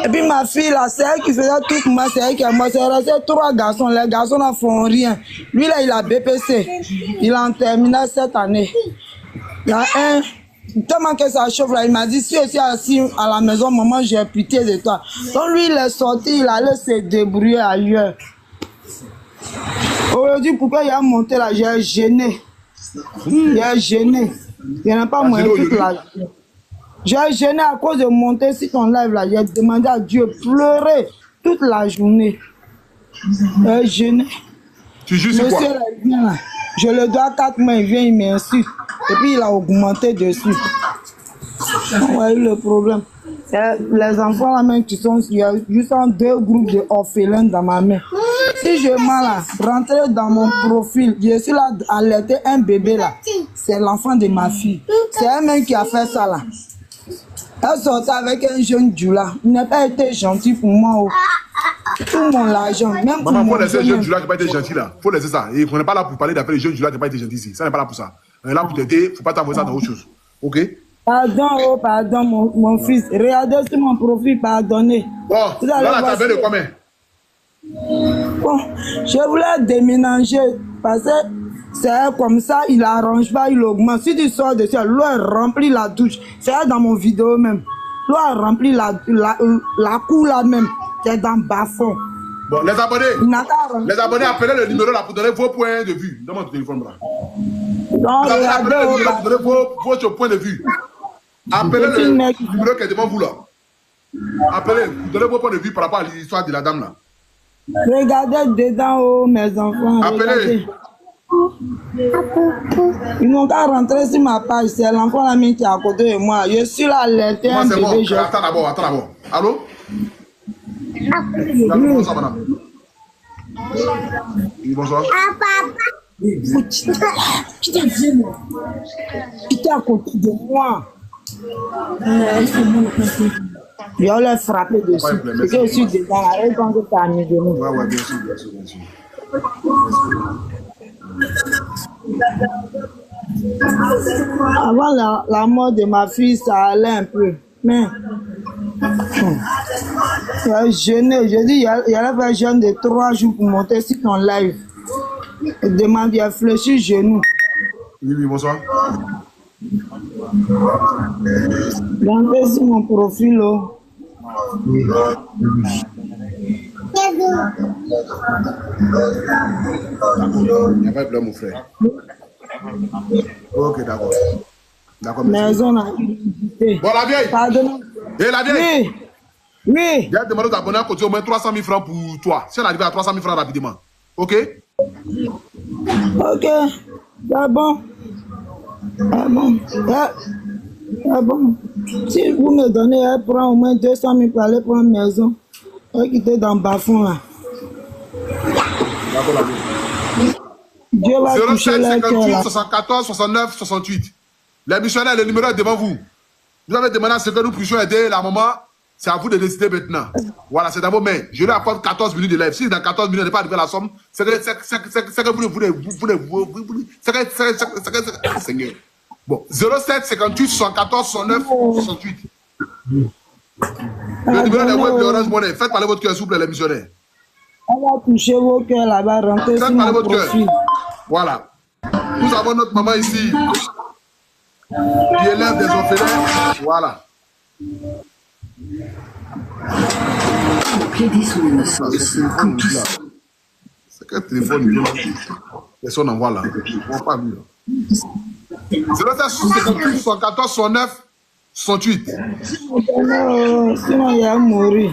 Et puis ma fille là, c'est elle qui faisait tout moi, c'est elle qui a moi. C'est resté 3 garçons. Les garçons ne font rien. Lui là, il a BPC. Il est en terminale cette année. Il y a un. Tellement que ça chauffe là, il m'a dit si je suis assis à la maison, maman, j'ai pitié de toi. Donc lui, il est sorti, il allait se débrouiller ailleurs. Aujourd'hui, pourquoi il a monté là, j'ai gêné. J'ai gêné. Il n'y a pas moyen toute la journée. J'ai gêné à cause de monter sur ton live là. J'ai demandé à Dieu pleurer toute la journée. J'ai gêné. Tu joues sur quoi? Monsieur là, il vient là. Je le dois 4 mois, il vient, il m'insulte. Et puis il a augmenté dessus. Ouais, le problème. Les enfants là même qui sont, il y a juste 2 groupes d'orphelins dans ma main. Si je m'en là, rentrer dans mon profil, je suis là à allaiter un bébé là. C'est l'enfant de ma fille. C'est elle-même qui a fait ça là. Elle sortait avec un jeune Djoula. Il n'a pas été gentil pour moi. Oh. Tout mon argent, même pour maman, mon faut laisser le jeune Djoula qui n'a pas été gentil là. Faut laisser ça. Et on n'est pas là pour parler d'appeler le jeune Djoula qui n'a pas été gentil ici. Ça n'est pas là pour ça. On est là pour t'aider. Il ne faut pas t'envoyer ça dans autre chose. Ok? Pardon, mon fils. Regardez sur mon profil, pardonnez. Bon, là, la table de combien? Bon, je voulais déménager parce que c'est comme ça, il arrange pas, il augmente. Si tu sors de ça, l'eau remplit la douche. C'est dans mon vidéo même. L'eau remplit la cour là même. C'est dans le bas-fond. Bon, les abonnés, appelez le numéro là pour donner vos points de vue. Donne-moi ton téléphone là. Non, appelez le numéro pour donner votre point de vue. Appelez le numéro qui est devant vous là. Appelez, donnez vos points de vue par rapport à l'histoire de la dame là. Regardez dedans, oh, mes enfants. Appelez. Ils n'ont qu'à rentrer sur ma page. C'est l'enfant là qui est à côté de moi. Je suis là, l'aité un bébé. Bon. Attends d'abord. Allô? Bonsoir, madame. Oui, bonsoir. Putain, viens. Tu étais à côté de moi. Et on l'a frappé dessus. C'était aussi dedans. Arrête quand tu as mis de nous. Ouais, bien sûr, bien sûr, bien sûr. Avant la mort de ma fille, ça allait un peu. Mais il a jeûné. J'ai dit, il allait faire jeûne de 3 jours pour monter sur ton live. Il demande, il a fléchi genou. Oui, bonsoir. Rentrez sur mon profil. Oh. Il n'y a pas de problème, mon frère. Ok, d'accord. D'accord, maison a bon, la vieille. Pardon. Et la vieille. Oui. J'ai demandé d'abonner à côté au moins 300 000 francs pour toi. Si on arrive à 300 000 francs rapidement. Ok? Ok. C'est bon. C'est bon. C'est bon. Si vous me donnez, elle prend au moins 200 000 pour aller prendre une maison. Elle quitte dans le bas-fond là. D'accord, la vieille. Dieu va toucher 07 leur 58 cœur. 74 69 68. Les missionnaires, le numéro est devant vous. Vous avez demandé à ce que nous puissions aider la maman. C'est à vous de décider maintenant. Voilà, c'est dans vos mains. Je lui accorde 14 minutes de live. Si dans 14 minutes, on n'est pas arrivé à la somme, c'est que vous voulez. Seigneur. Bon, 07 58 74 69 68. Le numéro de web de Orange Money. Faites parler votre cœur, s'il vous plaît, les missionnaires. On va toucher vos cœurs là-bas, rentrer sur Faites parler mon votre cœur. profil. Voilà. Nous avons notre maman ici qui élève des orphelins. Voilà. C'est quel téléphone? Personne n'en voit là. On voit pas mieux. 07 74 69 68. Sinon, il a mouru.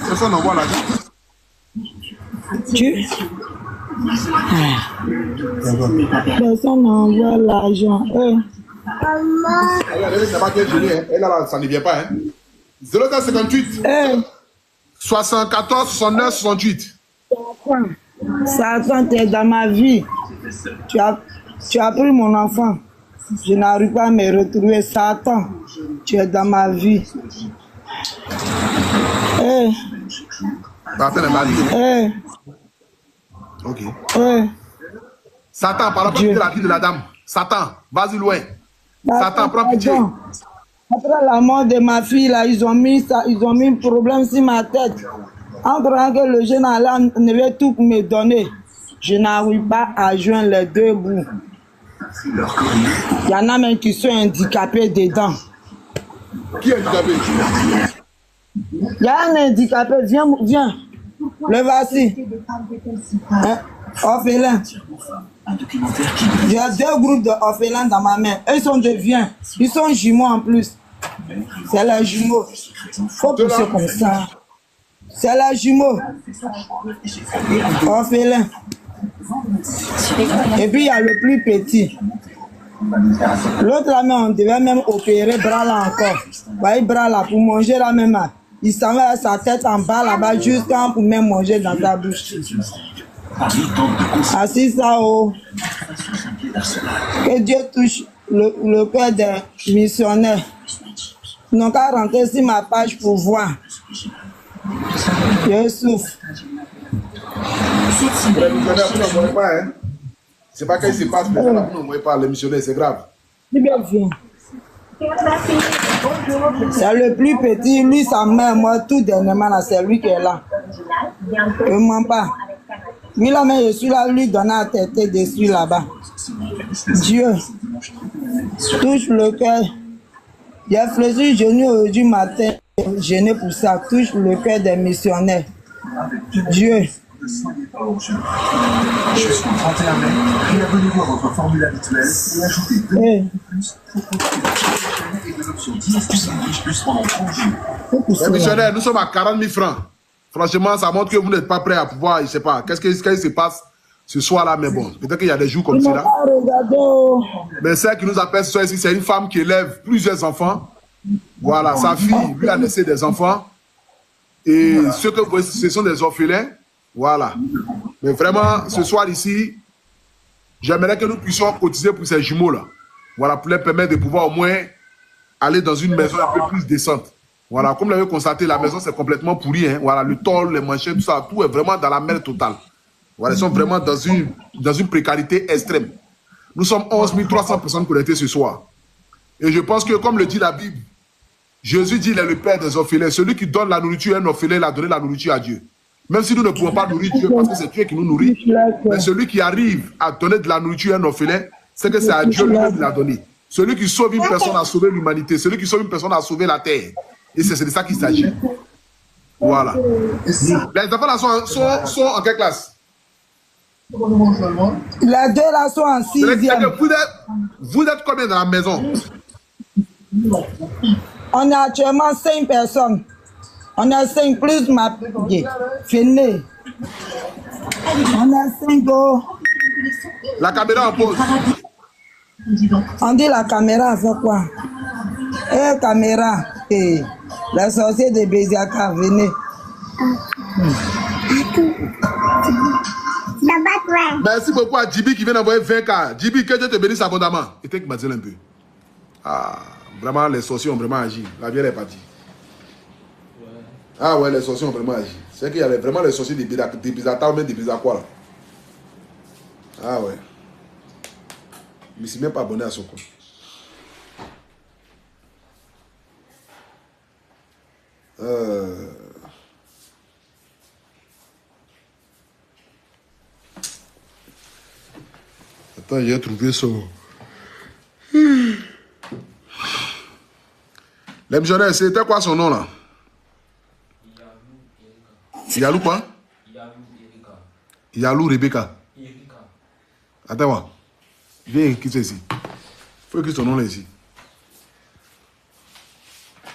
Personne n'en voit là. Tu? Personne n'envoie l'argent. Elle là, ça ne vient pas. 0758 74 69 68. Satan, tu es dans ma vie. Tu as pris mon enfant. Je n'arrive pas à me retrouver. Satan, tu es dans ma vie. Ok. Satan, par rapport à la vie de la dame. Satan, vas-y loin. Satan, prends pitié. Après la mort de ma fille, là, ils ont mis un problème sur ma tête. En croyant que le jeune Allah ne veut tout me donner, je n'arrive pas à joindre les deux bouts. Il y en a même qui sont handicapés dedans. Qui est handicapé? Il y a un handicapé, viens. Le voici. Orphelin. J'ai 2 groupes d'orphelins dans ma main. Eux sont de viens. Ils sont jumeaux en plus. C'est les jumeaux. Faut pousser comme ça. C'est les jumeaux. Orphelin. Et puis il y a le plus petit. L'autre là, on devait même opérer bras là encore. Bah, bras là pour manger là même. Il s'en va avec sa tête en bas là-bas jusqu'à pour même manger dans ta bouche. Assis ça haut. Que Dieu touche le cœur des missionnaires. Ils n'ont qu'à rentrer sur ma page pour voir. Je souffre. C'est pas qu'il se passe, mais vous n'envoyez pas les missionnaires, c'est grave. C'est le plus petit, lui, sa mère, moi, tout dernièrement, là, c'est lui qui est là. Je ne mens pas. Lui, là, mais je suis là, lui, donnant la tête dessus là-bas. Dieu, touche le cœur. J'ai fléchi le genou aujourd'hui matin, gêné pour ça. Touche le cœur des missionnaires. Dieu. Jusqu'au 31 mai, et abonnez-vous à votre formule habituelle et ajoutez 2 plus et de l'option 10 plus pendant 30 jours. Les missionnaires, nous sommes à 40 000 francs. Franchement, ça montre que vous n'êtes pas prêts à pouvoir, je ne sais pas, qu'est-ce qui se passe ce soir-là, mais bon, peut-être qu'il y a des jours comme ça. Mais celle qui nous appelle ce soir ici, c'est une femme qui élève plusieurs enfants. Voilà, sa fille lui a laissé des enfants. Et ceux que vous voyez, ce sont des orphelins. Voilà. Mais vraiment, ce soir ici, J'aimerais que nous puissions cotiser pour ces jumeaux-là. Voilà, pour leur permettre de pouvoir au moins aller dans une maison un peu plus décente. Voilà, comme vous l'avez constaté, la maison c'est complètement pourri. Hein. Voilà, le tôle, les manchettes, tout ça, tout est vraiment dans la merde totale. Voilà, ils sont vraiment dans une précarité extrême. Nous sommes 11 300 personnes connectées ce soir. Et je pense que, comme le dit la Bible, Jésus dit, il est le père des orphelins. Celui qui donne la nourriture à un orphelin, il a donné la nourriture à Dieu. Même si nous ne pouvons pas nourrir Dieu, parce que c'est Dieu qui nous nourrit, mais celui qui arrive à donner de la nourriture à un orphelin, c'est que c'est à Dieu lui-même qui l'a donné. Celui qui sauve une personne a sauvé l'humanité. Celui qui sauve une personne a sauvé la terre. Et c'est de ça qu'il s'agit. Voilà. Les enfants là sont en quelle classe? Les deux là sont en 6e. Vous êtes combien dans la maison? On est actuellement 5 personnes. On a 5 plus ma fille. On a 5 euros. La caméra en pause. On dit la caméra, c'est quoi? Eh, caméra. Eh, la sorcière de Béziaka, venez. Merci beaucoup à Djibi qui vient d'envoyer 20K. Djibi, que Dieu te bénisse abondamment. Et t'es qui m'a dit un peu. Ah, vraiment, les sorciers ont vraiment agi. La vieille est partie. Ah ouais, les sorciers ont vraiment agi. C'est qu'il y avait vraiment les sorciers de Bizata ou même de Bizakwa là. Ah ouais. Je ne suis même pas abonné à son compte. Attends, j'ai trouvé ça. Les missionnaires, c'était quoi son nom là? Yalou quoi? Yalou Rebecca. Attends, voir. Viens, qui c'est ici? Faut écrire son nom là ici.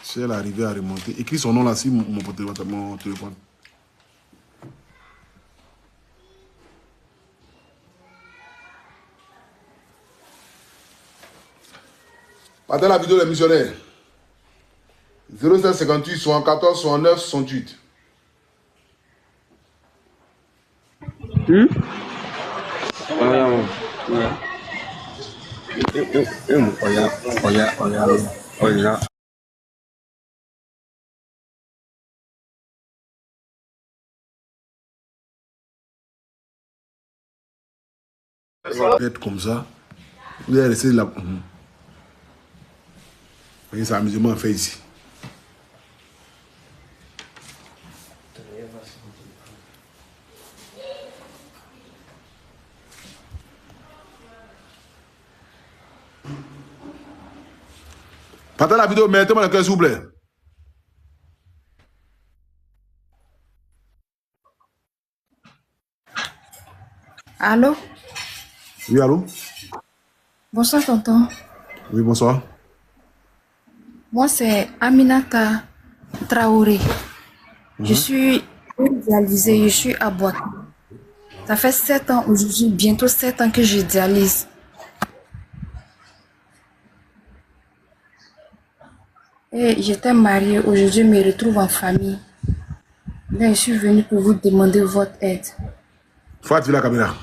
Si elle est arrivée à remonter, écris son nom là sur mon téléphone. Attends la vidéo des missionnaires. 0758 74 69 68. Être comme ça, vous allez laisser là. Voyez, c'est amusement fait ici. Partez la vidéo, mettez-moi le cœur s'il vous plaît. Allô? Oui, allô? Bonsoir, tonton. Oui, bonsoir. Moi, c'est Aminata Traoré. Je suis dialysée, je suis à boîte. Ça fait 7 ans aujourd'hui, bientôt 7 ans que je dialyse. Et j'étais mariée, aujourd'hui je me retrouve en famille. Là, je suis venue pour vous demander votre aide. Faut activer la caméra.